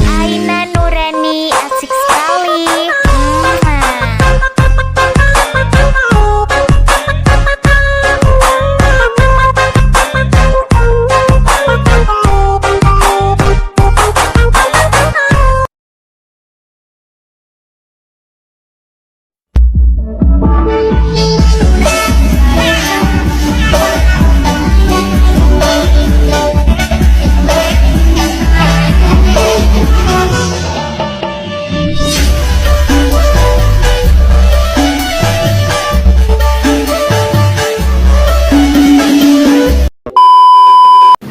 Aina Nurani asik sekali.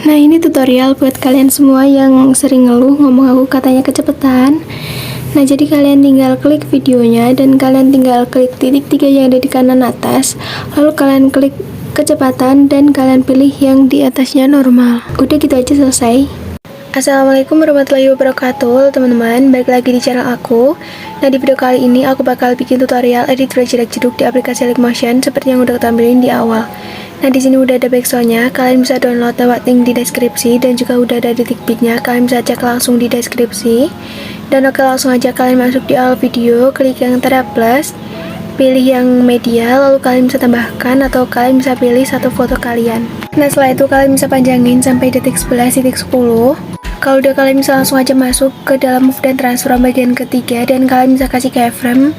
Nah, ini tutorial buat kalian semua yang sering ngeluh ngomong aku katanya kecepatan. Nah, jadi kalian tinggal klik videonya dan kalian tinggal klik titik 3 yang ada di kanan atas, lalu kalian klik kecepatan dan kalian pilih yang di atasnya normal. Udah gitu aja, selesai. Assalamualaikum warahmatullahi wabarakatuh, teman-teman. Balik lagi di channel aku. Nah, di video kali ini aku bakal bikin tutorial edit jedak-jeduk di aplikasi Linkmotion seperti yang udah tampilin di awal. Nah, di sini udah ada backsoundnya, kalian bisa download lewat link di deskripsi, dan juga udah ada detik beatnya, kalian bisa cek langsung di deskripsi. Dan oke, langsung aja kalian masuk di awal video, klik yang tanda plus, pilih yang media, lalu kalian bisa tambahkan atau kalian bisa pilih satu foto kalian. Nah, setelah itu kalian bisa panjangin sampai detik 11.10. Kalau udah, kalian bisa langsung aja masuk ke dalam move dan transform bagian ketiga, dan kalian bisa kasih keyframe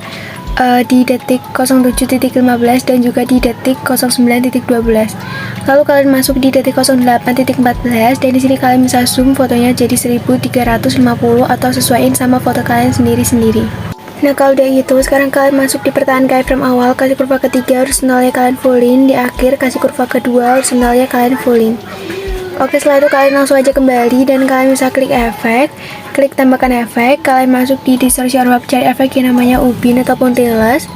di detik 07.15 dan juga di detik 09.12. Lalu kalian masuk di detik 08.14 dan di sini kalian bisa zoom fotonya jadi 1350 atau sesuaiin sama foto kalian sendiri-sendiri. Nah, kalau udah gitu, sekarang kalian masuk di pertahanan keyframe awal, kasih kurva ketiga horizontalnya kalian fullin, di akhir kasih kurva kedua horizontalnya kalian fullin. Oke, setelah itu kalian langsung aja kembali dan kalian bisa klik efek, klik tambahkan efek, kalian masuk di distortion web, cari efek yang namanya ubin ataupun tiles,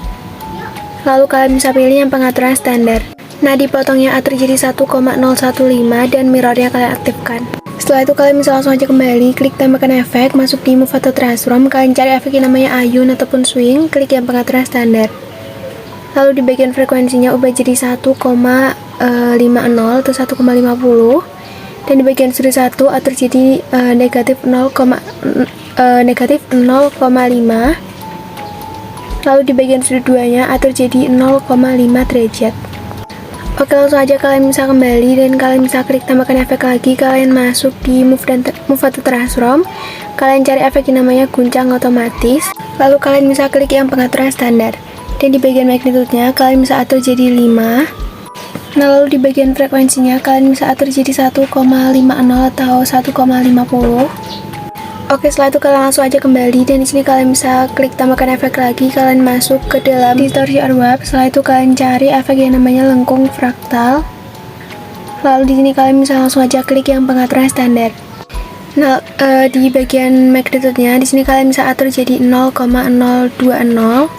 lalu kalian bisa pilih yang pengaturan standar. Nah, dipotongnya atur jadi 1,015 dan mirrornya kalian aktifkan. Setelah itu kalian bisa langsung aja kembali, klik tambahkan efek, masuk di move atau transform, kalian cari efek yang namanya ayun ataupun swing, klik yang pengaturan standar. Lalu di bagian frekuensinya ubah jadi 1,50 atau 1,50. Dan di bagian sudut 1 atur jadi negatif 0,5. Lalu di bagian sudut 2 nya atur jadi 0,5 derajat. Oke, langsung aja kalian bisa kembali dan kalian bisa klik tambahkan efek lagi, kalian masuk di move atau transform, kalian cari efek yang namanya guncang otomatis, lalu kalian bisa klik yang pengaturan standar, dan di bagian magnitude-nya kalian bisa atur jadi 5. Nah, lalu di bagian frekuensinya kalian bisa atur jadi 1,50 atau 1,50. Oke, setelah itu kalian langsung aja kembali dan di sini kalian bisa klik tambahkan efek lagi, kalian masuk ke dalam distortion web. Setelah itu kalian cari efek yang namanya lengkung fraktal. Lalu di sini kalian bisa langsung aja klik yang pengaturan standar. Nah, di bagian magnitude-nya di sini kalian bisa atur jadi 0,020.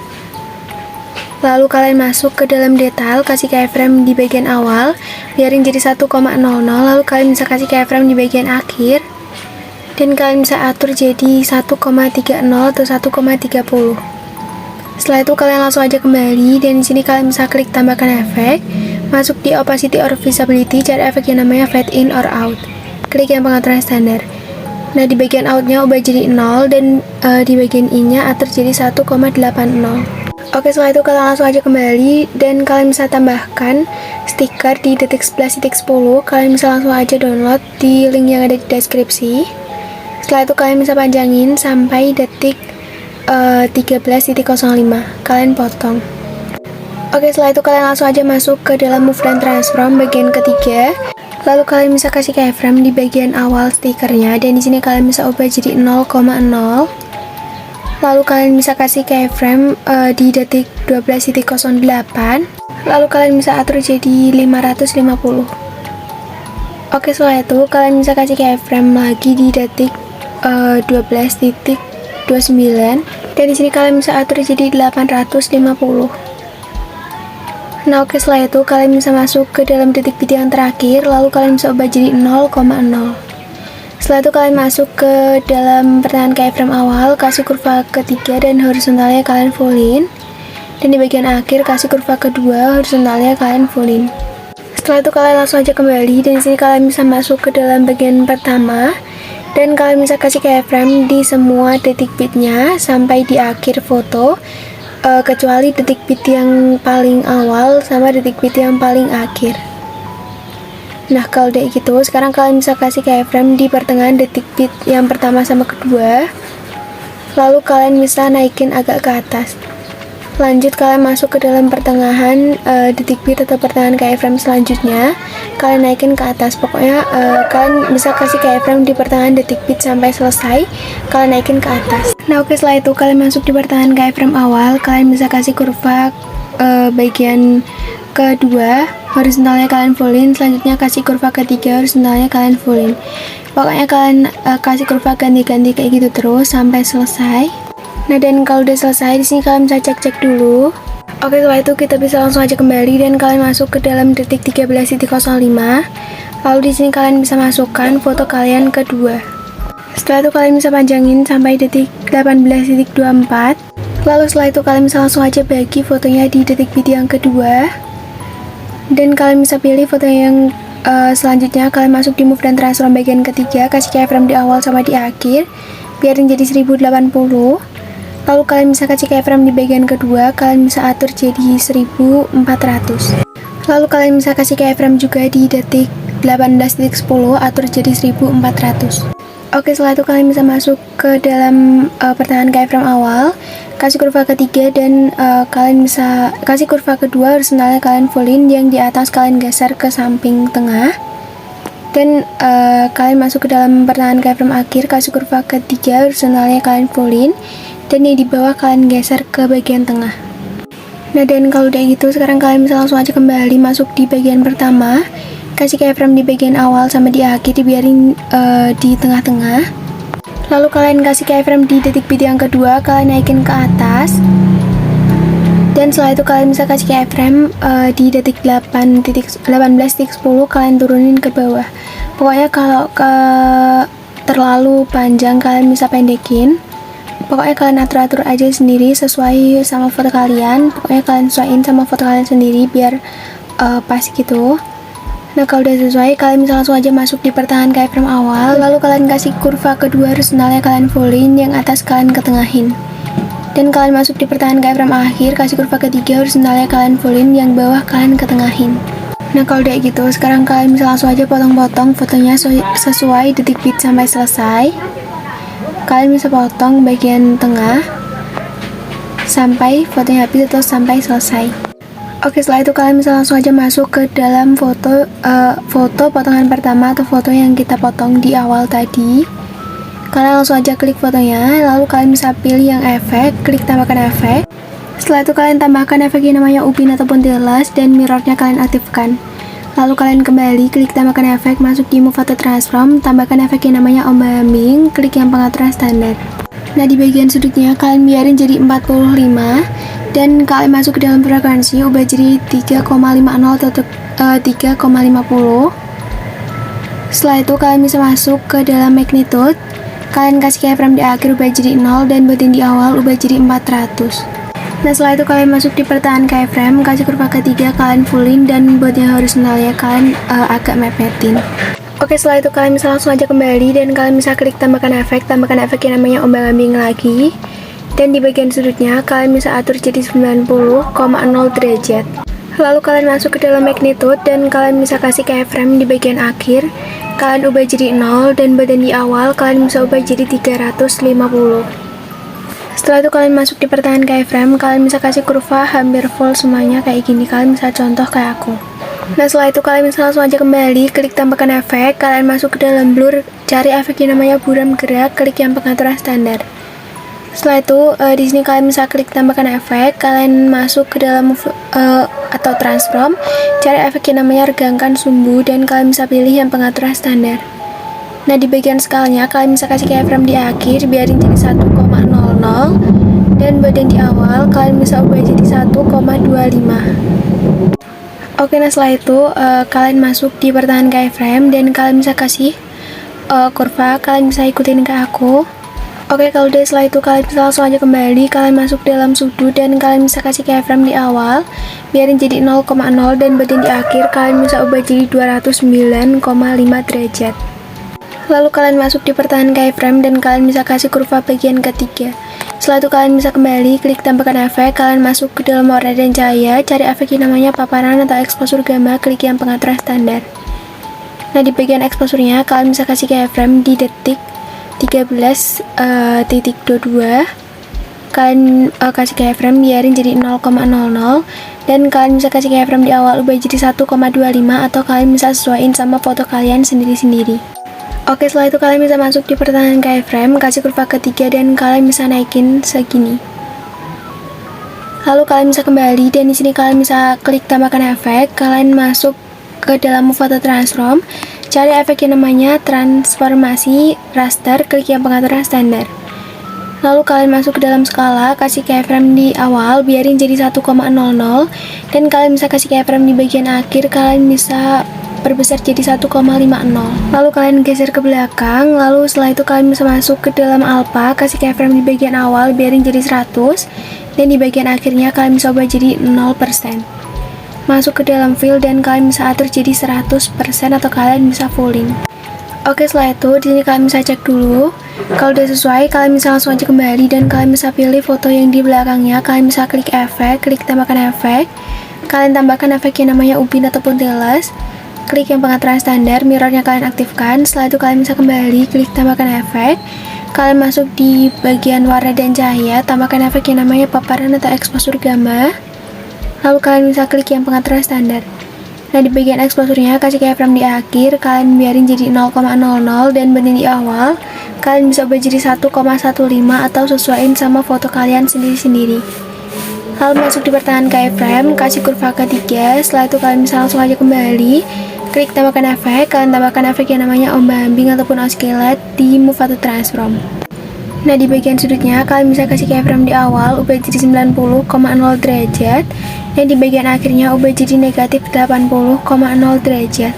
Lalu kalian masuk ke dalam detail, kasih keyframe di bagian awal, biarin jadi 1,00, lalu kalian bisa kasih keyframe di bagian akhir, dan kalian bisa atur jadi 1,30 atau 1,30. Setelah itu kalian langsung aja kembali, dan di sini kalian bisa klik tambahkan efek, masuk di opacity or visibility, cari efek yang namanya fade in or out, klik yang pengaturan standar. Nah, di bagian out-nya ubah jadi 0, dan di bagian in-nya atur jadi 1,80. Oke, setelah itu kalian langsung aja kembali dan kalian bisa tambahkan stiker di detik 11.10. Kalian bisa langsung aja download di link yang ada di deskripsi. Setelah itu kalian bisa panjangin sampai detik 13.05. Kalian potong. Oke, setelah itu kalian langsung aja masuk ke dalam move dan transform bagian ketiga. Lalu kalian bisa kasih keyframe di bagian awal stikernya, dan di sini kalian bisa ubah jadi 0,0. Lalu kalian bisa kasih keyframe di detik 12.08. Lalu kalian bisa atur jadi 550. Oke, setelah itu kalian bisa kasih keyframe lagi di detik 12.29. Dan di sini kalian bisa atur jadi 850. Nah, oke, setelah itu kalian bisa masuk ke dalam detik video yang terakhir, lalu kalian bisa ubah jadi 0,0. Setelah itu kalian masuk ke dalam pertahanan keyframe awal, kasih kurva ketiga dan horizontalnya kalian fullin, dan di bagian akhir kasih kurva kedua, horizontalnya kalian fullin. Setelah itu kalian langsung aja kembali, dan di sini kalian bisa masuk ke dalam bagian pertama, Dan kalian bisa kasih keyframe di semua detik bitnya sampai di akhir foto, kecuali detik bit yang paling awal sama detik bit yang paling akhir. Nah kalau udah gitu, sekarang kalian bisa kasih keyframe di pertengahan detik bit yang pertama sama kedua, lalu kalian bisa naikin agak ke atas. Lanjut kalian masuk ke dalam pertengahan detik bit atau pertengahan keyframe selanjutnya, kalian naikin ke atas. Pokoknya kalian bisa kasih keyframe di pertengahan detik bit sampai selesai, kalian naikin ke atas. Nah oke, setelah itu kalian masuk di pertengahan keyframe awal, kalian bisa kasih kurva bagian kedua, horizontalnya kalian fullin. Selanjutnya kasih kurva ketiga, horizontalnya kalian fullin. Pokoknya kalian kasih kurva ganti-ganti kayak gitu terus sampai selesai. Nah dan kalau udah selesai, di sini kalian bisa cek-cek dulu. Oke, setelah itu kita bisa langsung aja kembali dan kalian masuk ke dalam detik 13.05. Lalu di sini kalian bisa masukkan foto kalian kedua. Setelah itu kalian bisa panjangin sampai detik 18.24. Lalu setelah itu kalian bisa langsung aja bagi fotonya di detik bit yang kedua. Dan kalian bisa pilih foto yang selanjutnya. Kalian masuk di move dan transform bagian ketiga, kasih keyframe di awal sama di akhir, biarin jadi 1080. Lalu kalian bisa kasih keyframe di bagian kedua, kalian bisa atur jadi 1400. Lalu kalian bisa kasih keyframe juga di detik 18.10, atur jadi 1400. Oke, setelah itu kalian bisa masuk ke dalam pertengahan keyframe awal, kasih kurva ketiga, dan kalian bisa kasih kurva kedua, horizontalnya kalian fullin, yang di atas kalian geser ke samping tengah. Dan kalian masuk ke dalam pertengahan keyframe akhir, kasih kurva ketiga, horizontalnya kalian fullin, dan yang di bawah kalian geser ke bagian tengah. Nah dan kalau udah gitu, sekarang kalian bisa langsung aja kembali masuk di bagian pertama, kasih keyframe di bagian awal sama di akhir, dibiarin di tengah-tengah. Lalu kalian kasih keyframe di detik bit yang kedua, kalian naikin ke atas. Dan setelah itu kalian bisa kasih keyframe di detik 18.10, kalian turunin ke bawah. Pokoknya kalau terlalu panjang kalian bisa pendekin. Pokoknya kalian atur-atur aja sendiri sesuai sama foto kalian. Pokoknya kalian sesuaiin sama foto kalian sendiri biar pas gitu. Nah kalau udah sesuai, kalian bisa langsung aja masuk di pertengahan keyframe awal. Lalu kalian kasih kurva kedua, horizontalnya kalian fullin, yang atas kalian ketengahin. Dan kalian masuk di pertengahan keyframe akhir, kasih kurva ketiga, horizontalnya kalian fullin, yang bawah kalian ketengahin. Nah kalau udah gitu, sekarang kalian bisa langsung aja potong-potong fotonya sesuai detik bit sampai selesai. Kalian bisa potong bagian tengah sampai fotonya habis atau sampai selesai. Oke, setelah itu kalian bisa langsung aja masuk ke dalam foto potongan pertama atau foto yang kita potong di awal tadi. Kalian langsung aja klik fotonya, lalu kalian bisa pilih yang efek, klik tambahkan efek. Setelah itu kalian tambahkan efek yang namanya upin ataupun tiles, dan mirrornya kalian aktifkan. Lalu kalian kembali, klik tambahkan efek, masuk di move atau transform, tambahkan efek yang namanya ombak ambing, klik yang pengaturan standar. Nah di bagian sudutnya kalian biarin jadi 45, dan kalian masuk ke dalam frekuensi, ubah jadi 3,50 atau 3,50. Setelah itu kalian bisa masuk ke dalam magnitude, kalian kasih keyframe di akhir, ubah jadi 0, dan buatin di awal, ubah jadi 400. Nah setelah itu kalian masuk di pertengahan keyframe, kasih kurva ketiga, kalian fullin, dan buat yang horizontalnya kalian agak mepetin. Oke, setelah itu kalian bisa langsung aja kembali dan kalian bisa klik tambahkan efek yang namanya ombak ambing lagi. Dan di bagian sudutnya kalian bisa atur jadi 90,0 derajat. Lalu kalian masuk ke dalam magnitude dan kalian bisa kasih keyframe di bagian akhir, kalian ubah jadi 0, dan badan di awal kalian bisa ubah jadi 350. Setelah itu kalian masuk di pertengahan keyframe, kalian bisa kasih kurva hampir full semuanya kayak gini. Kalian bisa contoh kayak aku. Nah setelah itu kalian bisa langsung aja kembali, klik tambahkan efek, kalian masuk ke dalam blur, cari efek yang namanya buram gerak, klik yang pengaturan standar. Setelah itu di sini kalian bisa klik tambahkan efek, kalian masuk ke dalam atau transform, cari efek yang namanya regangkan sumbu, dan kalian bisa pilih yang pengaturan standar. Nah di bagian skalanya kalian bisa kasih keyframe di akhir, biarin jadi 1,00, dan badan di awal kalian bisa ubah jadi 1,25. Oke, nah setelah itu kalian masuk di pertengahan keyframe dan kalian bisa kasih kurva, kalian bisa ikutin ke aku. Oke, kalau udah setelah itu kalian bisa langsung aja kembali, kalian masuk dalam sudut dan kalian bisa kasih keyframe di awal, biarin jadi 0,0, dan badan di akhir kalian bisa ubah jadi 209,5 derajat. Lalu kalian masuk di pertahanan keyframe dan kalian bisa kasih kurva bagian ketiga. Setelah itu kalian bisa kembali, klik tambahkan efek, kalian masuk ke dalam warna dan cahaya, cari efek yang namanya paparan atau exposure gamma, klik yang pengaturan standar. Nah, di bagian exposure-nya kalian bisa kasih keyframe di detik 13.22. Kalian kasih keyframe biarin jadi 0,00 dan kalian bisa kasih keyframe di awal ubah jadi 1,25 atau kalian bisa sesuaiin sama foto kalian sendiri-sendiri. Oke, setelah itu kalian bisa masuk di pertahanan keyframe, kasih kurva ketiga dan kalian bisa naikin segini. Lalu kalian bisa kembali dan di sini kalian bisa klik tambahkan efek, kalian masuk ke dalam move atau transform, cari efek yang namanya transformasi raster, klik yang pengaturan standar. Lalu kalian masuk ke dalam skala, kasih keyframe di awal, biarin jadi 1,00 dan kalian bisa kasih keyframe di bagian akhir, kalian bisa perbesar jadi 1,50. Lalu kalian geser ke belakang, lalu setelah itu kalian bisa masuk ke dalam alpha, kasih keyframe di bagian awal, biarin jadi 100 dan di bagian akhirnya kalian bisa ubah jadi 0%. Masuk ke dalam fill dan kalian bisa atur jadi 100% atau kalian bisa fulling. Oke, setelah itu di sini kalian bisa cek dulu. Kalau udah sesuai, kalian bisa langsung aja kembali dan kalian bisa pilih foto yang di belakangnya. Kalian bisa klik efek, klik tambahkan efek. Kalian tambahkan efek yang namanya ubin ataupun teles. Klik yang pengaturan standar, mirrornya kalian aktifkan. Setelah itu kalian bisa kembali, klik tambahkan efek. Kalian masuk di bagian warna dan cahaya, tambahkan efek yang namanya paparan atau exposure gamma. Lalu kalian bisa klik yang pengaturan standar. Nah, di bagian exposure-nya kasih keyframe di akhir, kalian biarin jadi 0,00 dan benih di awal. Kalian bisa ubah jadi 1,15 atau sesuaiin sama foto kalian sendiri-sendiri. Lalu masuk di pertahanan keyframe, kasih kurva ketiga. Setelah itu kalian bisa langsung aja kembali, klik tambahkan efek, kalian tambahkan efek yang namanya ombak ambing ataupun oscillate di move atau transform. Nah, di bagian sudutnya kalian bisa kasih keyframe di awal, ubah jadi 90,0 derajat dan di bagian akhirnya ubah jadi negatif 80,0 derajat.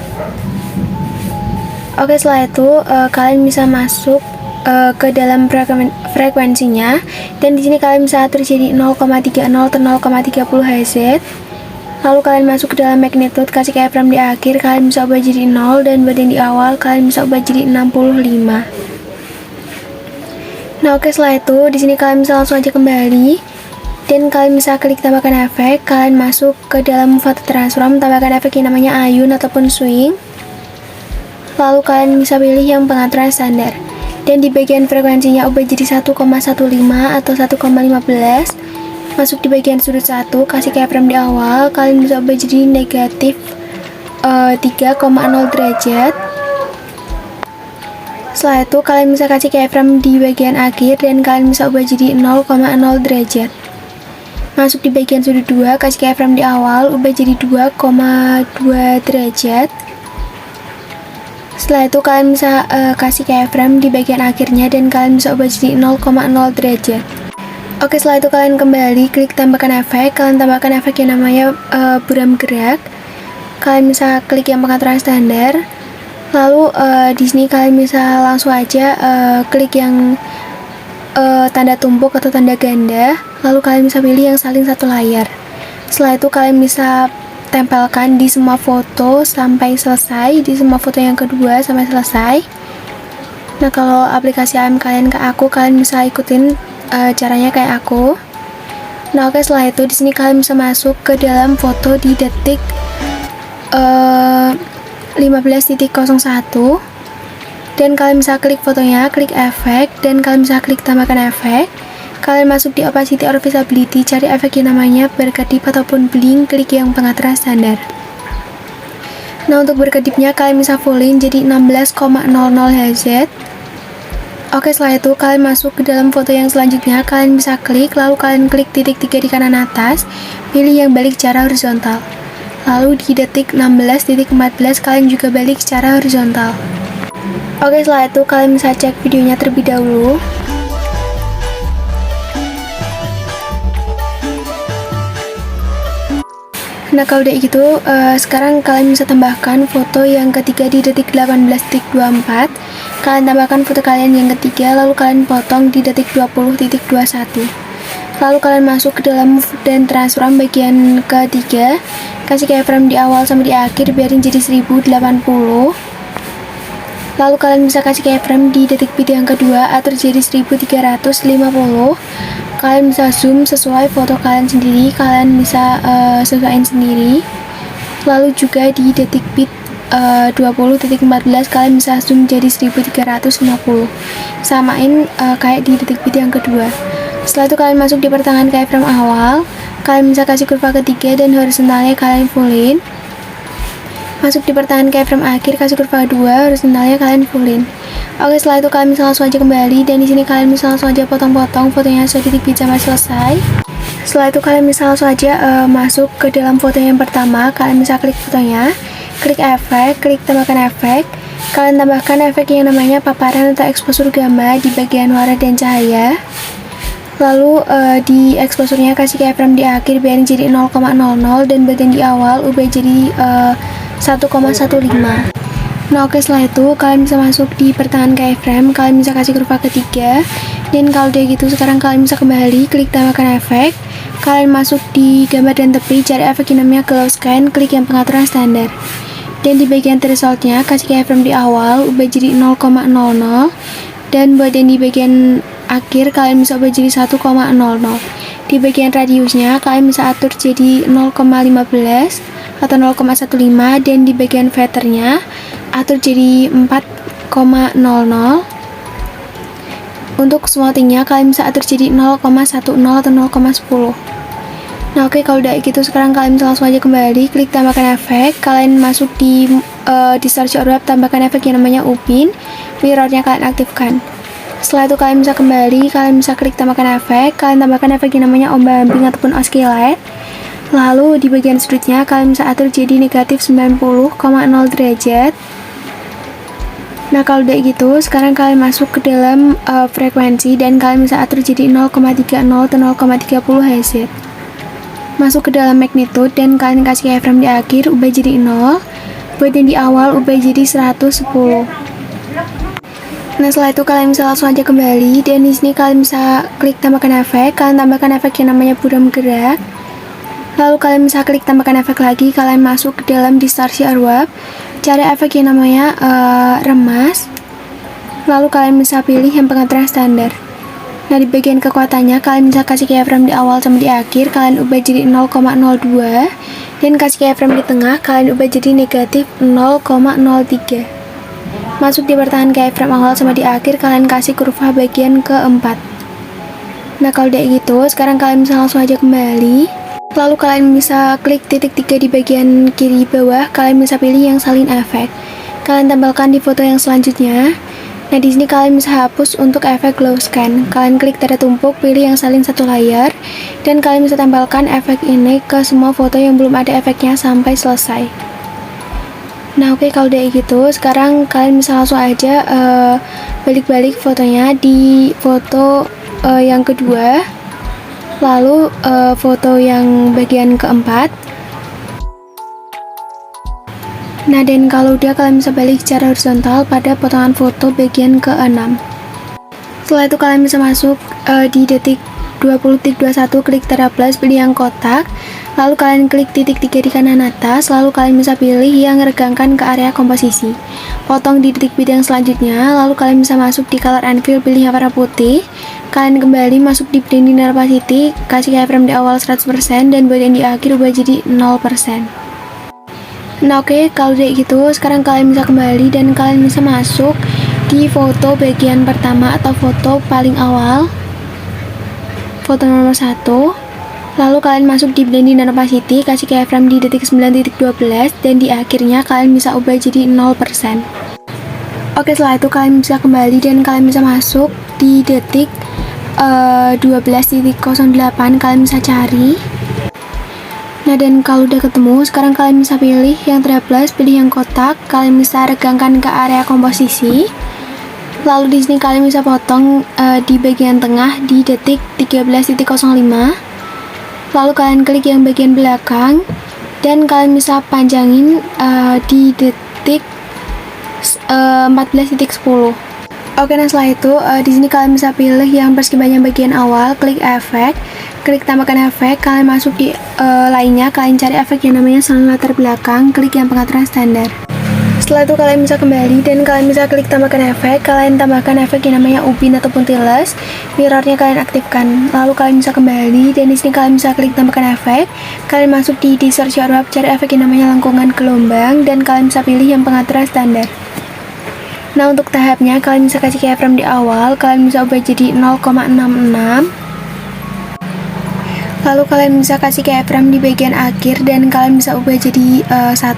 Oke, setelah itu kalian bisa masuk ke dalam frekuensinya dan di sini kalian bisa atur jadi 0,30 atau 0,30 Hz. Lalu kalian masuk ke dalam magnitude, kasih keyframe di akhir, kalian bisa ubah jadi 0 dan bagian di awal kalian bisa ubah jadi 65. Nah, oke, setelah itu di sini kalian bisa langsung aja kembali dan kalian bisa klik tambahkan efek, kalian masuk ke dalam move atau transform, tambahkan efek yang namanya ayun ataupun swing. Lalu kalian bisa pilih yang pengaturan standar dan di bagian frekuensinya ubah jadi 1,15 atau 1,15. Masuk di bagian sudut 1, kasih keyframe di awal, kalian bisa ubah jadi negatif 3,0 derajat. Setelah itu kalian bisa kasih keyframe di bagian akhir dan kalian bisa ubah jadi 0,0 derajat. Masuk di bagian sudut 2, kasih keyframe di awal, ubah jadi 2,2 derajat. Setelah itu kalian bisa kasih keyframe di bagian akhirnya dan kalian bisa ubah jadi 0,0 derajat. Oke, setelah itu kalian kembali, klik tambahkan efek, kalian tambahkan efek yang namanya buram gerak. Kalian bisa klik yang pengaturan standar. Lalu di sini kalian bisa langsung aja klik yang tanda tumpuk atau tanda ganda. Lalu kalian bisa pilih yang saling satu layar. Setelah itu kalian bisa tempelkan di semua foto sampai selesai, di semua foto yang kedua sampai selesai. Nah, kalau aplikasi AM kalian ke aku, kalian bisa ikutin caranya kayak aku. Nah, oke, setelah itu di sini kalian bisa masuk ke dalam foto di detik 15.01 dan kalian bisa klik fotonya, klik efek dan kalian bisa klik tambahkan efek. Kalian masuk di opacity or visibility, cari efek yang namanya berkedip ataupun blink, klik yang pengaturan standar. Nah, untuk berkedipnya kalian bisa fullin jadi 16,00 Hz. Oke, setelah itu kalian masuk ke dalam foto yang selanjutnya, kalian bisa klik, lalu kalian klik titik 3 di kanan atas, pilih yang balik secara horizontal. Lalu di detik 16.14 kalian juga balik secara horizontal. Oke, setelah itu kalian bisa cek videonya terlebih dahulu. Nah, kalau udah gitu, sekarang kalian bisa tambahkan foto yang ketiga di detik 18.24. Kalian tambahkan foto kalian yang ketiga, lalu kalian potong di detik 20.21. Lalu kalian masuk ke dalam move dan transform bagian ketiga, kasih keyframe di awal sampai di akhir, biarin jadi 1080. Lalu kalian bisa kasih keyframe di detik bit yang kedua atau jadi 1350. Kalian bisa zoom sesuai foto kalian sendiri, kalian bisa sesuaiin sendiri. Lalu juga di detik bit 20.14 kalian bisa zoom jadi 1350. Samain kayak di detik bit yang kedua. Setelah itu kalian masuk di pertengahan keyframe awal, kalian bisa kasih kurva ketiga dan horizontalnya kalian fullin. Masuk di pertengahan keyframe akhir, kasih kurva kedua, horizontalnya kalian fullin. Oke, setelah itu kalian bisa langsung aja kembali, dan di sini kalian bisa langsung aja potong-potong fotonya sedetik bit sampai selesai. Setelah itu kalian bisa langsung aja masuk ke dalam foto yang pertama. Kalian bisa klik fotonya, klik efek, klik tambahkan efek. Kalian tambahkan efek yang namanya paparan atau exposure gamma di bagian warna dan cahaya. Lalu di exposure-nya kasih keyframe di akhir biar jadi 0,00 dan bagian di awal ubah jadi 1,15. Nah oke, setelah itu kalian bisa masuk di pertengahan keyframe, kalian bisa kasih kurva ketiga, dan kalau udah gitu sekarang kalian bisa kembali klik tambahkan efek. Kalian masuk di gambar dan tepi, cari efek yang namanya glow scan, klik yang pengaturan standar, dan di bagian threshold-nya kasih keyframe di awal ubah jadi 0,00, dan buat yang di bagian akhir kalian bisa ubah jadi 1,00. Di bagian radiusnya kalian bisa atur jadi 0,15 atau 0,15, dan di bagian feathernya atur jadi 4,00. Untuk smoothingnya kalian bisa atur jadi 0,10 atau 0,10. Nah oke, kalau udah gitu sekarang kalian bisa langsung aja kembali klik tambahkan efek. Kalian masuk di distortion wrap, tambahkan efek yang namanya upin, mirrornya kalian aktifkan. Setelah itu kalian bisa kembali, kalian bisa klik tambahkan efek, kalian tambahkan efek yang namanya ombak-ambing ataupun oscillate. Lalu di bagian sudutnya kalian bisa atur jadi negatif 90,0 derajat. Nah kalau udah gitu sekarang kalian masuk ke dalam frekuensi, dan kalian bisa atur jadi 0,30 atau 0,30 Hz. Masuk ke dalam magnitude, dan kalian kasih keyframe di akhir ubah jadi 0. Buat yang di awal ubah jadi 110. Nah setelah itu kalian bisa langsung aja kembali, dan di sini kalian bisa klik tambahkan efek, kalian tambahkan efek yang namanya buram gerak. Lalu kalian bisa klik tambahkan efek lagi, kalian masuk ke dalam distortion wrap, cari efek yang namanya remas. Lalu kalian bisa pilih yang pengaturan standar. Nah di bagian kekuatannya kalian bisa kasih keyframe di awal sama di akhir, kalian ubah jadi 0,02, dan kasih keyframe di tengah, kalian ubah jadi negatif 0,03. Masuk di pertengahan keyframe awal sama di akhir, kalian kasih kurva bagian keempat. Nah kalau udah gitu sekarang kalian bisa langsung aja kembali. Lalu kalian bisa klik titik 3 di bagian kiri bawah, kalian bisa pilih yang salin efek. Kalian tempelkan di foto yang selanjutnya. Nah di sini kalian bisa hapus untuk efek glow scan. Kalian klik tanda tumpuk, pilih yang salin satu layar, dan kalian bisa tempelkan efek ini ke semua foto yang belum ada efeknya sampai selesai. Nah oke, kalau udah gitu sekarang kalian bisa langsung aja balik-balik fotonya di foto yang kedua. Lalu foto yang bagian keempat. Nah dan kalau udah kalian bisa balik secara horizontal pada potongan foto bagian ke-6. Setelah itu kalian bisa masuk di detik 20.21, klik tanda plus, pilih yang kotak. Lalu kalian klik titik 3 di kanan atas, lalu kalian bisa pilih yang regangkan ke area komposisi. Potong di detik bit yang selanjutnya, lalu kalian bisa masuk di color and fill, pilih yang warna putih. Kalian kembali masuk di blending opacity, kasih keyframe di awal 100%, dan buat yang di akhir ubah jadi 0%. Nah oke, kalau udah gitu sekarang kalian bisa kembali, dan kalian bisa masuk di foto bagian pertama atau foto paling awal, foto nomor 1. Lalu kalian masuk di blending dan opacity, kasih keyframe di detik 9.12, dan di akhirnya kalian bisa ubah jadi 0%. Oke, setelah itu kalian bisa kembali, dan kalian bisa masuk di detik 12.08, kalian bisa cari. Nah dan kalau udah ketemu sekarang kalian bisa pilih yang plus, pilih yang kotak, kalian bisa regangkan ke area komposisi. Lalu di sini kalian bisa potong di bagian tengah di detik 13.05. Lalu kalian klik yang bagian belakang, dan kalian bisa panjangin di detik 14.10. Oke, nah setelah itu di sini kalian bisa pilih yang perskipannya bagian awal, klik efek, klik tambahkan efek, kalian masuk di lainnya, kalian cari efek yang namanya salin latar belakang, klik yang pengaturan standar. Setelah itu kalian bisa kembali dan kalian bisa klik tambahkan efek. Kalian tambahkan efek yang namanya ubin ataupun tiles. Mirrornya kalian aktifkan. Lalu kalian bisa kembali dan di sini kalian bisa klik tambahkan efek. Kalian masuk di search web, cari efek yang namanya lengkungan gelombang dan kalian bisa pilih yang pengaturan standar. Nah, untuk tahapnya kalian bisa kasih keyframe di awal. Kalian bisa ubah jadi 0,66. Lalu kalian bisa kasih keyframe di bagian akhir dan kalian bisa ubah jadi 1,00.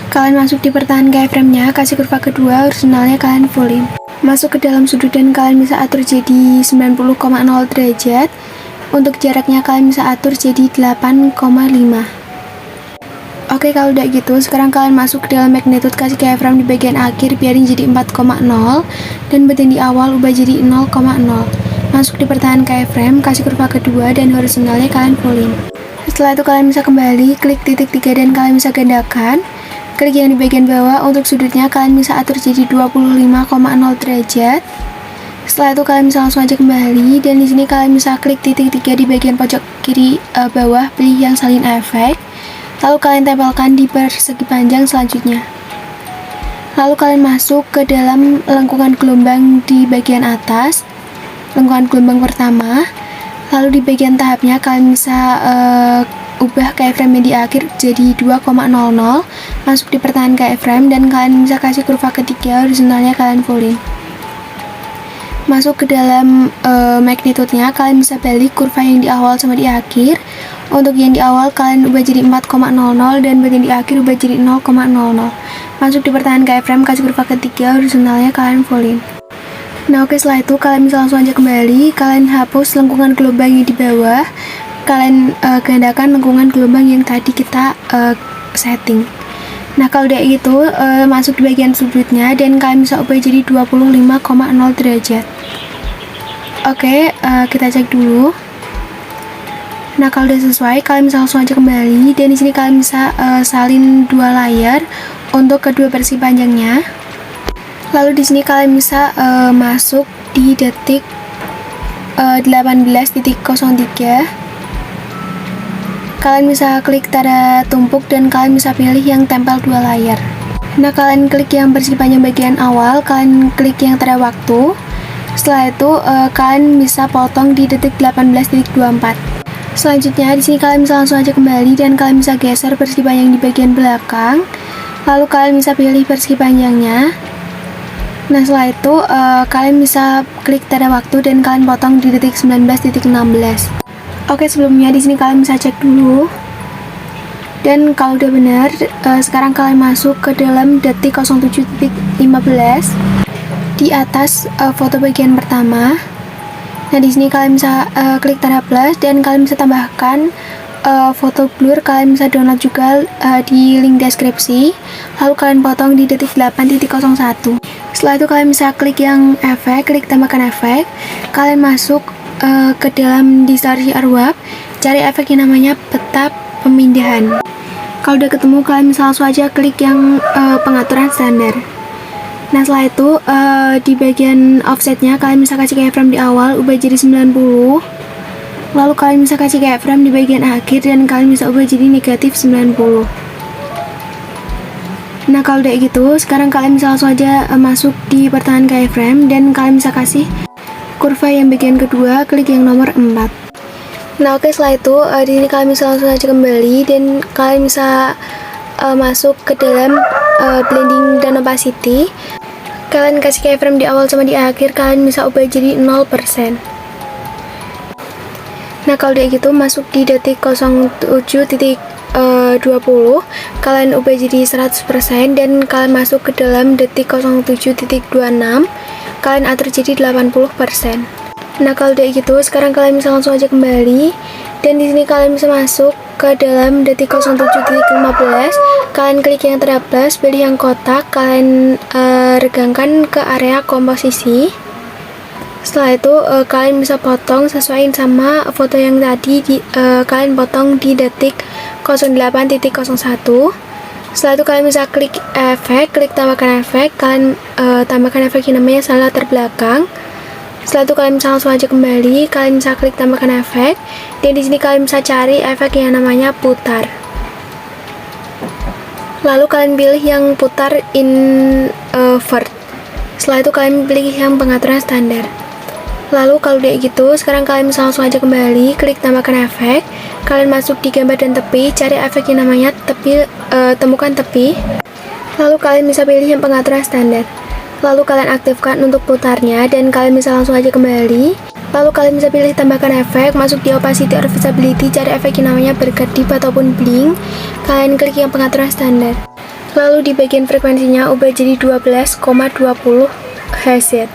Kalian masuk di pertahanan keyframe-nya, kasih kurva kedua, horizontalnya kalian fullin. Masuk ke dalam sudut dan kalian bisa atur jadi 90,0 derajat. Untuk jaraknya kalian bisa atur jadi 8,5. Oke, kalau udah gitu, sekarang kalian masuk ke dalam magnitude, kasih keyframe di bagian akhir, biarin jadi 4,0 dan bagian di awal ubah jadi 0,0. Masuk di pertahanan keyframe, kasih kurva kedua dan horizontalnya kalian fullin. Setelah itu kalian bisa kembali, klik titik 3 dan kalian bisa gandakan. Klik yang di bagian bawah, untuk sudutnya kalian bisa atur jadi 25,0 derajat. Setelah itu kalian bisa langsung aja kembali dan di sini kalian bisa klik titik 3 di bagian pojok kiri bawah, pilih yang salin efek. Lalu kalian tempelkan di persegi panjang selanjutnya. Lalu kalian masuk ke dalam lengkungan gelombang di bagian atas, lengkungan gelombang pertama. Lalu di bagian tahapnya kalian bisa ubah keyframe di akhir jadi 2,00. Masuk di pertahanan keyframe dan kalian bisa kasih kurva ketiga, horizontalnya kalian fullin. Masuk ke dalam magnitude-nya, kalian bisa balik kurva yang di awal sama di akhir. Untuk yang di awal kalian ubah jadi 4,00 dan bagian di akhir ubah jadi 0,00. Masuk di pertahanan keyframe, kasih kurva ketiga, horizontalnya kalian fullin. Nah, oke, setelah itu kalian bisa langsung aja kembali. Kalian hapus lengkungan gelombang yang di bawah. Kalian gandakan lengkungan gelombang yang tadi kita setting. Nah, kalau udah gitu, masuk di bagian sudutnya dan kalian bisa ubah jadi 25,0 derajat. Oke, kita cek dulu. Nah, kalau udah sesuai, kalian bisa langsung aja kembali dan di sini kalian bisa salin dua layar untuk kedua versi panjangnya. Lalu di sini kalian bisa masuk di detik 18.03. Kalian bisa klik tanda tumpuk dan kalian bisa pilih yang tempel dua layar. Nah, kalian klik yang persegi panjang bagian awal, kalian klik yang tanda waktu. Setelah itu kalian bisa potong di detik 18.24. Selanjutnya di sini kalian bisa langsung aja kembali dan kalian bisa geser persegi panjang di bagian belakang. Lalu kalian bisa pilih persegi panjangnya. Nah, setelah itu kalian bisa klik tanda waktu dan kalian potong di detik 19.16. Oke, sebelumnya di sini kalian bisa cek dulu. Dan kalau udah benar, sekarang kalian masuk ke dalam detik 07.15 di atas foto bagian pertama. Nah, di sini kalian bisa klik tanda plus dan kalian bisa tambahkan foto blur. Kalian bisa download juga di link deskripsi. Lalu kalian potong di detik 8.01. Setelah itu kalian bisa klik yang efek, klik tambahkan efek. Kalian masuk ke dalam di search web, cari efek yang namanya peta pemindahan. Kalau udah ketemu, kalian bisa langsung aja klik yang pengaturan standar. Nah, setelah itu di bagian offsetnya kalian bisa kasih keyframe di awal, ubah jadi 90. Lalu kalian bisa kasih keyframe di bagian akhir dan kalian bisa ubah jadi negatif 90. Nah, kalau udah gitu, sekarang kalian bisa langsung aja masuk di pertahanan keyframe dan kalian bisa kasih kurva yang bagian kedua, klik yang nomor 4. Nah, oke, setelah itu di sini kalian bisa langsung aja kembali dan kalian bisa masuk ke dalam blending dan opacity. Kalian kasih keyframe di awal sama di akhir, kalian bisa ubah jadi 0%. Nah, kalau udah gitu, masuk di detik 07.20, kalian ubah jadi 100% dan kalian masuk ke dalam detik 07.26. Kalian atur jadi 80%. Nah, kalau udah gitu, sekarang kalian bisa langsung aja kembali dan di sini kalian bisa masuk ke dalam detik 07.15. Kalian klik yang tanda plus, pilih yang kotak, kalian regangkan ke area komposisi. Setelah itu kalian bisa potong sesuai sama foto yang tadi kalian potong di detik 08.01. Setelah itu kalian bisa klik efek, klik tambahkan efek, kalian tambahkan efek yang namanya salah latar belakang. Setelah itu kalian bisa langsung aja kembali, kalian bisa klik tambahkan efek, dan di sini kalian bisa cari efek yang namanya putar. Lalu kalian pilih yang putar invert. Setelah itu kalian pilih yang pengaturan standar. Lalu kalau udah gitu, sekarang kalian bisa langsung aja kembali, klik tambahkan efek. Kalian masuk di gambar dan tepi, cari efek yang namanya tepi, temukan tepi. Lalu kalian bisa pilih yang pengaturan standar. Lalu kalian aktifkan untuk putarnya dan kalian bisa langsung aja kembali. Lalu kalian bisa pilih tambahkan efek, masuk di opacity or visibility, cari efek yang namanya berkedip ataupun blink. Kalian klik yang pengaturan standar. Lalu di bagian frekuensinya ubah jadi 12,20 Hz.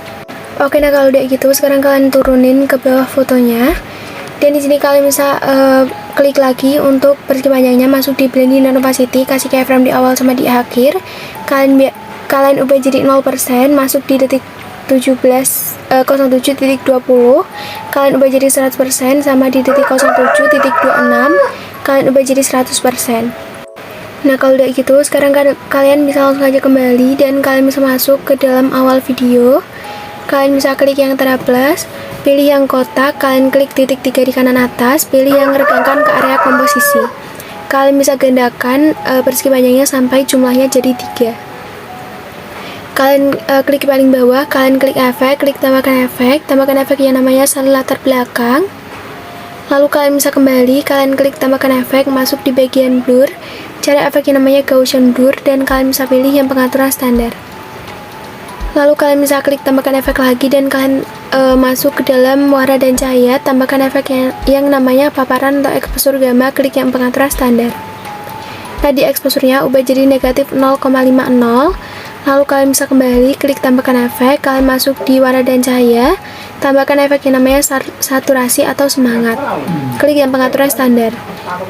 Oke, nah kalau udah gitu, sekarang kalian turunin ke bawah fotonya. Dan di sini kalian bisa klik lagi untuk persegi panjangnya, masuk di blending dan opacity, kasih keyframe di awal sama di akhir. Kalian ubah jadi 0%, masuk di detik 07.20. Kalian ubah jadi 100% sama di detik 07.26. Kalian ubah jadi 100%. Nah kalau udah gitu, sekarang kalian bisa langsung aja kembali dan kalian bisa masuk ke dalam awal video. Kalian bisa klik yang terablas, pilih yang kotak, kalian klik titik 3 di kanan atas, pilih yang regangkan ke area komposisi. Kalian bisa gandakan persegi panjangnya sampai jumlahnya jadi 3. Kalian klik paling bawah, kalian klik efek, klik tambahkan efek yang namanya salin latar belakang. Lalu kalian bisa kembali, kalian klik tambahkan efek, masuk di bagian blur, cari efek yang namanya Gaussian blur dan kalian bisa pilih yang pengaturan standar. Lalu kalian bisa klik tambahkan efek lagi dan kalian masuk ke dalam warna dan cahaya, tambahkan efek yang namanya paparan atau exposure gamma, klik yang pengaturan standar. Nah di exposure-nya ubah jadi negatif 0,50. Lalu kalian bisa kembali, klik tambahkan efek, kalian masuk di warna dan cahaya, tambahkan efek yang namanya saturasi atau semangat, klik yang pengaturan standar.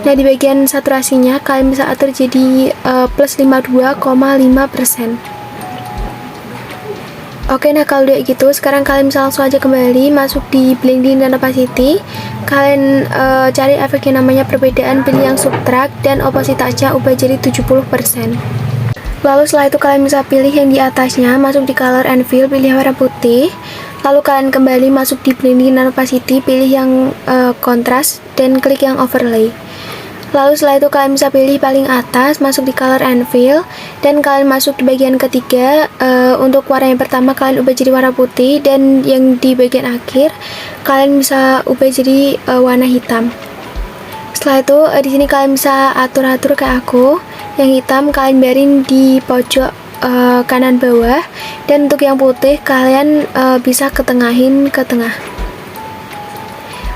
Nah di bagian saturasinya kalian bisa atur jadi plus 52,5%. Oke, nah kalau udah gitu, sekarang kalian bisa langsung aja kembali, masuk di blending dan opacity. Kalian cari efek yang namanya perbedaan, pilih yang subtract dan opasitasnya ubah jadi 70%. Lalu setelah itu kalian bisa pilih yang di atasnya, masuk di color and fill, pilih warna putih. Lalu kalian kembali masuk di blending dan opacity, pilih yang kontras dan klik yang overlay. Lalu setelah itu kalian bisa pilih paling atas, masuk di color and fill, dan kalian masuk di bagian ketiga. Untuk warna yang pertama kalian ubah jadi warna putih, dan yang di bagian akhir kalian bisa ubah jadi warna hitam. Setelah itu di sini kalian bisa atur-atur kayak aku. Yang hitam kalian biarin di pojok kanan bawah, dan untuk yang putih kalian bisa ketengahin ke tengah.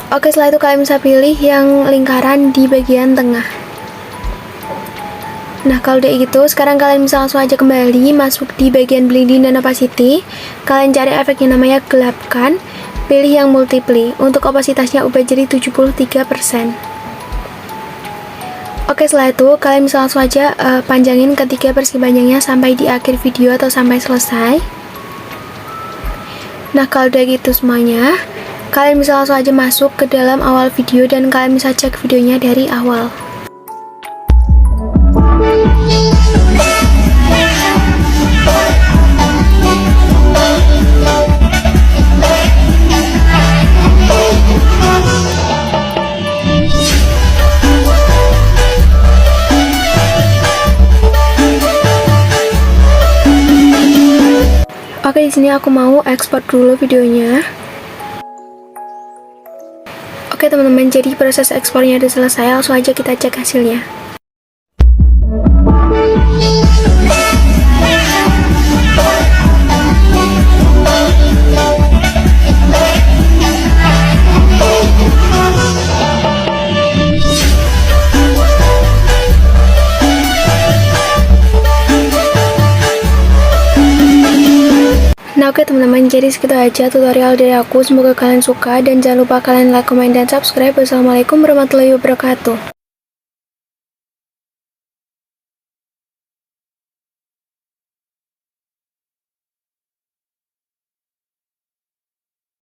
Oke, setelah itu kalian bisa pilih yang lingkaran di bagian tengah. Nah kalau udah gitu, sekarang kalian bisa langsung aja kembali, masuk di bagian blending dan opacity. Kalian cari efek yang namanya gelapkan, pilih yang multiply, untuk opasitasnya ubah jadi 73%. Oke, setelah itu kalian bisa langsung aja panjangin ketiga persegi panjangnya sampai di akhir video atau sampai selesai. Nah kalau udah gitu semuanya, kalian bisa langsung aja masuk ke dalam awal video dan kalian bisa cek videonya dari awal. Oke, di sini aku mau ekspor dulu videonya. Oke teman-teman, jadi proses ekspornya udah selesai, langsung aja kita cek hasilnya. Nah oke teman-teman, jadi segitu aja tutorial dari aku. Semoga kalian suka dan jangan lupa kalian like, comment, dan subscribe. Wassalamualaikum warahmatullahi wabarakatuh.